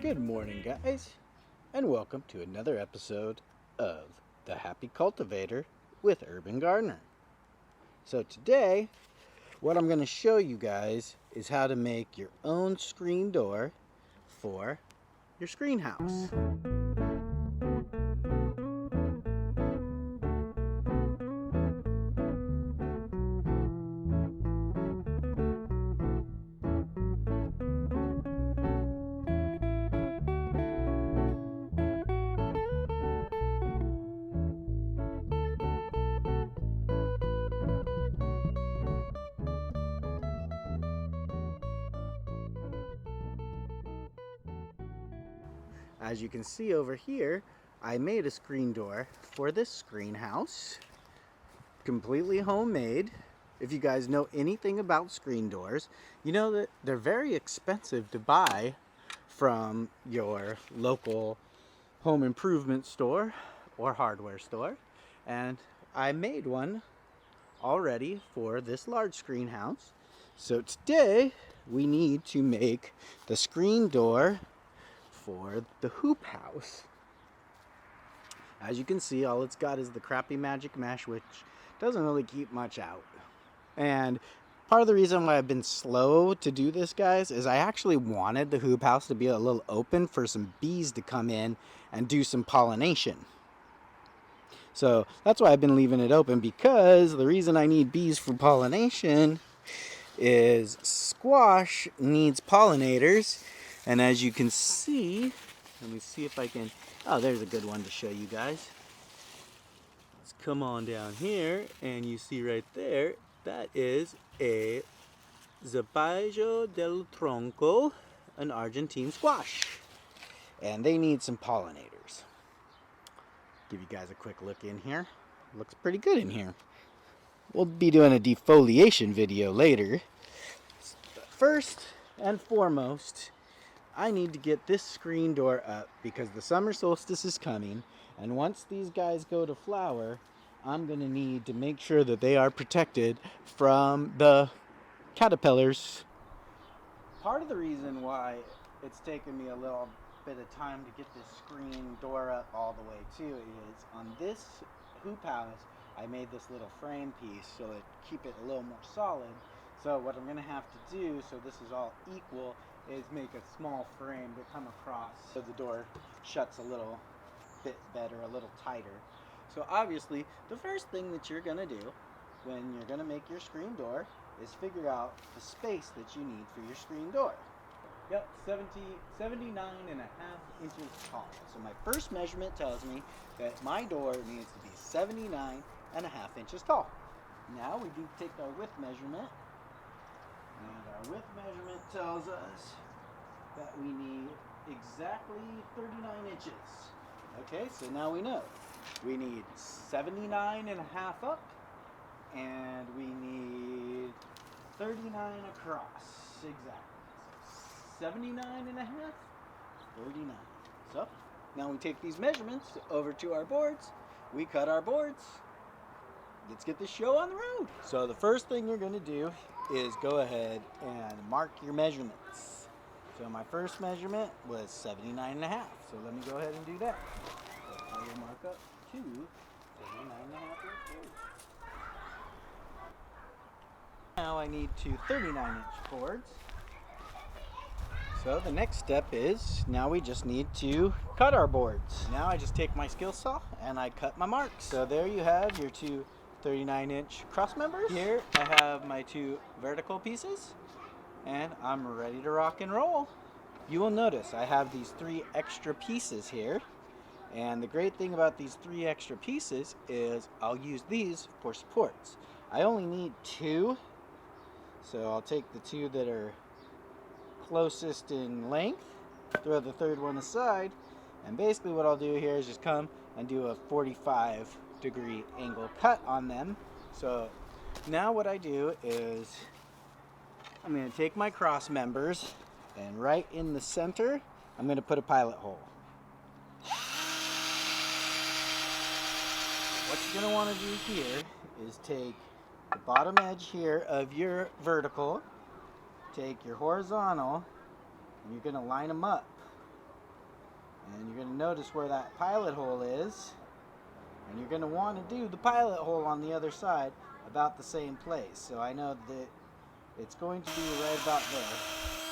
Good morning, guys, and welcome to another episode of The Happy Cultivator with Urban Gardener. So today, what I'm going to show you guys is how to make your own screen door for your screen house. As you can see over here, I made a screen door for this screen house, completely homemade. If you guys know anything about screen doors, you know that they're very expensive to buy from your local home improvement store or hardware store. And I made one already for this large screen house. So today we need to make the screen door for the hoop house. As you can see, all it's got is the crappy magic mesh, which doesn't really keep much out. And part of the reason why I've been slow to do this, guys, is I actually wanted the hoop house to be a little open for some bees to come in and do some pollination. So that's why I've been leaving it open, because the reason I need bees for pollination is squash needs pollinators. And as you can see, let me see if I can, oh, there's a good one to show you guys. Let's come on down here, and you see right there, that is a Zapallo del Tronco, an Argentine squash. And they need some pollinators. Give you guys a quick look in here. Looks pretty good in here. We'll be doing a defoliation video later. But first and foremost, I need to get this screen door up because the summer solstice is coming, and once these guys go to flower, I'm going to need to make sure that they are protected from the caterpillars. Part of the reason why it's taken me a little bit of time to get this screen door up all the way too is on this hoop house I made this little frame piece so to keep it a little more solid. So what I'm going to have to do, so this is all equal, is make a small frame to come across so the door shuts a little bit better, a little tighter. So obviously the first thing that you're going to do when you're going to make your screen door is figure out the space that you need for your screen door. Yep, 79 and a half inches tall. So my first measurement tells me that my door needs to be 79 and a half inches tall. Now we do take our width measurement, and our width measurement tells us that we need exactly 39 inches. Okay, so now we know. We need 79 and a half up, and we need 39 across. Exactly. 79 and a half, 39. So now we take these measurements over to our boards. We cut our boards. Let's get this show on the road. So the first thing you're going to do is go ahead and mark your measurements. So my first measurement was 79 and a half. So let me go ahead and do that. So I will mark up to 79 and a half inches. Now I need two 39-inch boards. So the next step is, now we just need to cut our boards. Now I just take my skill saw and I cut my marks. So there you have your two 39-inch cross members. Here I have my two vertical pieces, and I'm ready to rock and roll. You will notice I have these three extra pieces here, and the great thing about these three extra pieces is I'll use these for supports. I only need two, so I'll take the two that are closest in length, throw the third one aside, and basically what I'll do here is just come and do a 45-degree angle cut on them. So now what I do is I'm going to take my cross members, and right in the center I'm going to put a pilot hole. What you're going to want to do here is take the bottom edge here of your vertical, take your horizontal, and you're going to line them up And you're going to notice where that pilot hole is. And you're going to want to do the pilot hole on the other side about the same place. So I know that it's going to be right about there.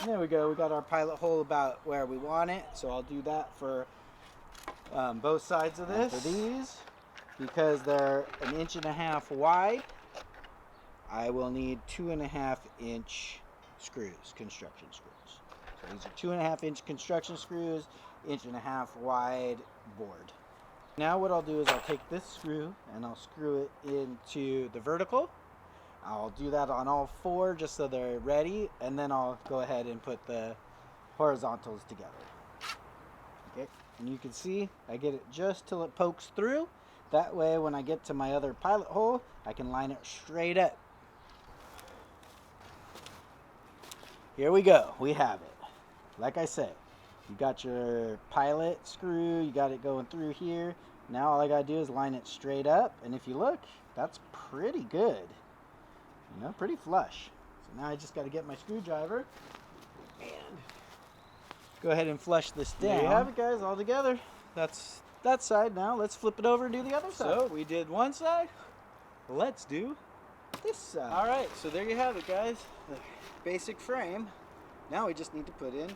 And there we go. We got our pilot hole about where we want it. So I'll do that for both sides of this. And for these, because they're 1.5 inches wide, I will need 2.5 inch screws, construction screws. So these are 2.5 inch construction screws, 1.5 inch wide board. Now what I'll do is I'll take this screw and I'll screw it into the vertical. I'll do that on all 4 just so they're ready, and then I'll go ahead and put the horizontals together. Okay, and you can see I get it just till it pokes through. That way when I get to my other pilot hole, I can line it straight up. Here we go, we have it. Like I said, you got your pilot screw, you got it going through here. Now all I gotta do is line it straight up, and if you look, that's pretty good. You know, pretty flush. So now I just gotta get my screwdriver and go ahead and flush this down. There you have it, guys, all together. That's that side. Now let's flip it over and do the other side. So we did one side, let's do this side. All right, so there you have it, guys. The basic frame. Now we just need to put in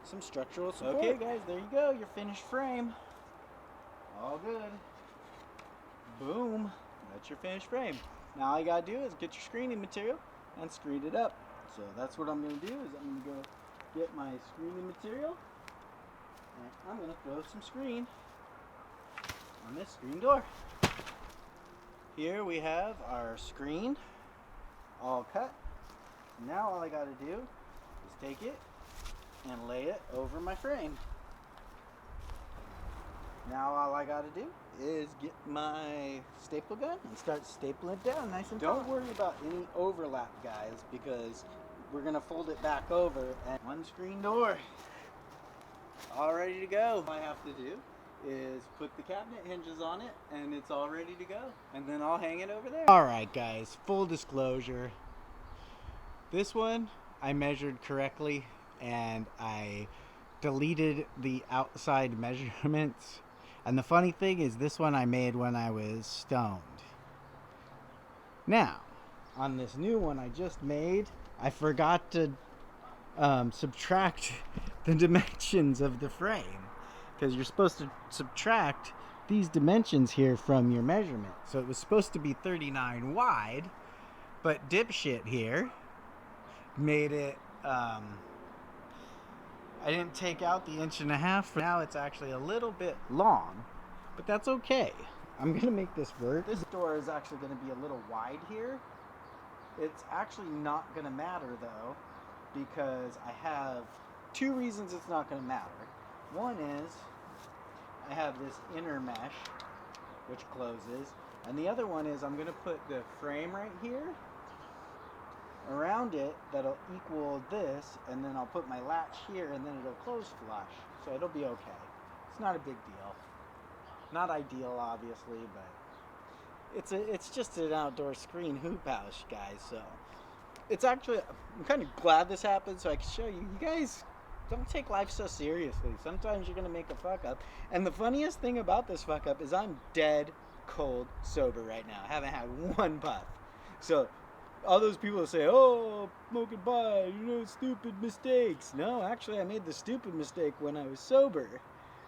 some structural support. Okay, guys, there you go, your finished frame. All good. Boom, that's your finished frame. Now all you gotta do is get your screening material and screen it up. So that's what I'm gonna do, is I'm gonna go get my screening material and I'm gonna throw some screen on this screen door. Here we have our screen all cut. Now all I gotta do is take it and lay it over my frame. Now all I gotta do is get my staple gun and start stapling it down nice and tight. Don't worry about any overlap, guys, because we're gonna fold it back over, and one screen door all ready to go. All I have to do is put the cabinet hinges on it and it's all ready to go, and then I'll hang it over there. All right, guys, full disclosure, this one I measured correctly and I deleted the outside measurements. And the funny thing is, this one I made when I was stoned. Now, on this new one I just made, I forgot to subtract the dimensions of the frame, because you're supposed to subtract these dimensions here from your measurement. So it was supposed to be 39 wide, but dipshit here made it I didn't take out the 1.5 inch. Now it's actually a little bit long, but that's okay. I'm gonna make this work. This door is actually gonna be a little wide here. It's actually not gonna matter though, because I have 2 reasons it's not gonna matter. One is I have this inner mesh which closes, and the other one is I'm gonna put the frame right here around it that'll equal this, and then I'll put my latch here and then it'll close flush, so it'll be okay. It's not a big deal. Not ideal, obviously, but it's just an outdoor screen hoop house, guys. So it's actually, I'm kind of glad this happened so I can show you. You guys don't take life so seriously. Sometimes you're gonna make a fuck up, and the funniest thing about this fuck up is I'm dead cold sober right now. I haven't had one puff. So all those people that say, oh, smoking pot, you know, stupid mistakes. No, actually, I made the stupid mistake when I was sober.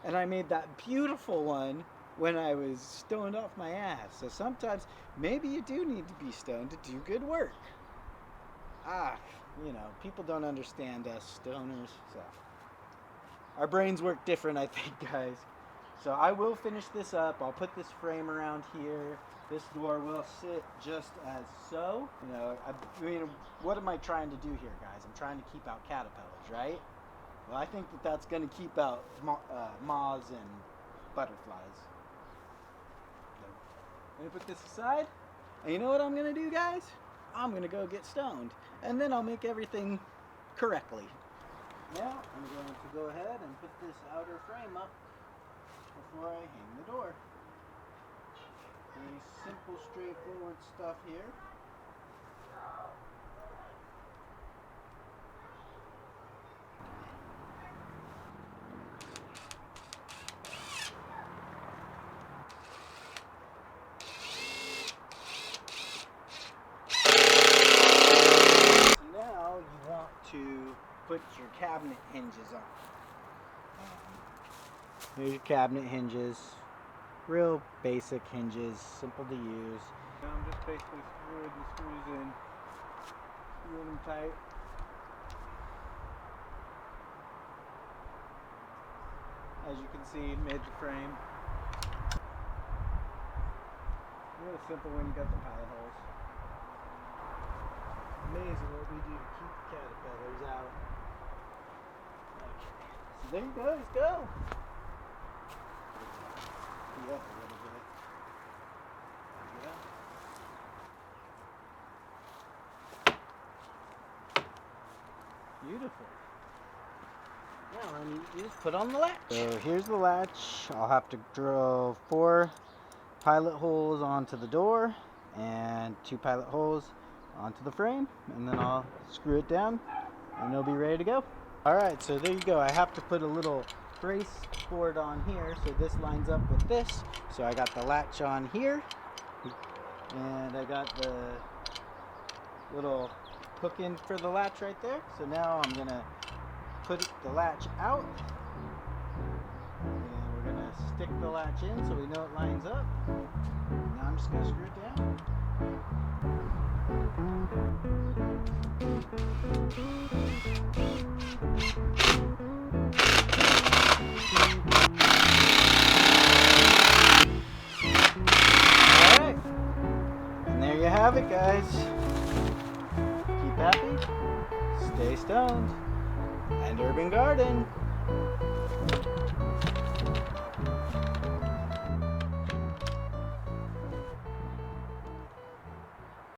And I made that beautiful one when I was stoned off my ass. So sometimes, maybe you do need to be stoned to do good work. You know, people don't understand us stoners. So our brains work different, I think, guys. So I will finish this up. I'll put this frame around here. This door will sit just as so. You know, I mean, what am I trying to do here, guys? I'm trying to keep out caterpillars, right? Well, I think that that's going to keep out moths and butterflies. So, I'm going to put this aside. And you know what I'm going to do, guys? I'm going to go get stoned. And then I'll make everything correctly. Now, I'm going to go ahead and put this outer frame up before I hang the door. Very simple, straightforward stuff here. cabinet hinges on. Here's your cabinet hinges. Real basic hinges, simple to use. I'm just basically screwing the screws in, screwing them tight. As you can see, made the frame. Real simple when you got the pilot holes. Amazing what we do to keep the caterpillars out. Okay, so there you go, let's go. Up a little bit. Yeah. Beautiful. Now you just put on the latch. So here's the latch. I'll have to drill 4 pilot holes onto the door and 2 pilot holes onto the frame, and then I'll screw it down and it'll be ready to go. Alright, so there you go. I have to put a little brace board on here so this lines up with this. So I got the latch on here and I got the little hook in for the latch right there. So now I'm gonna put the latch out and we're gonna stick the latch in so we know it lines up. Now I'm just gonna screw it down. Alright, and there you have it, guys. Keep happy, stay stoned, and urban garden.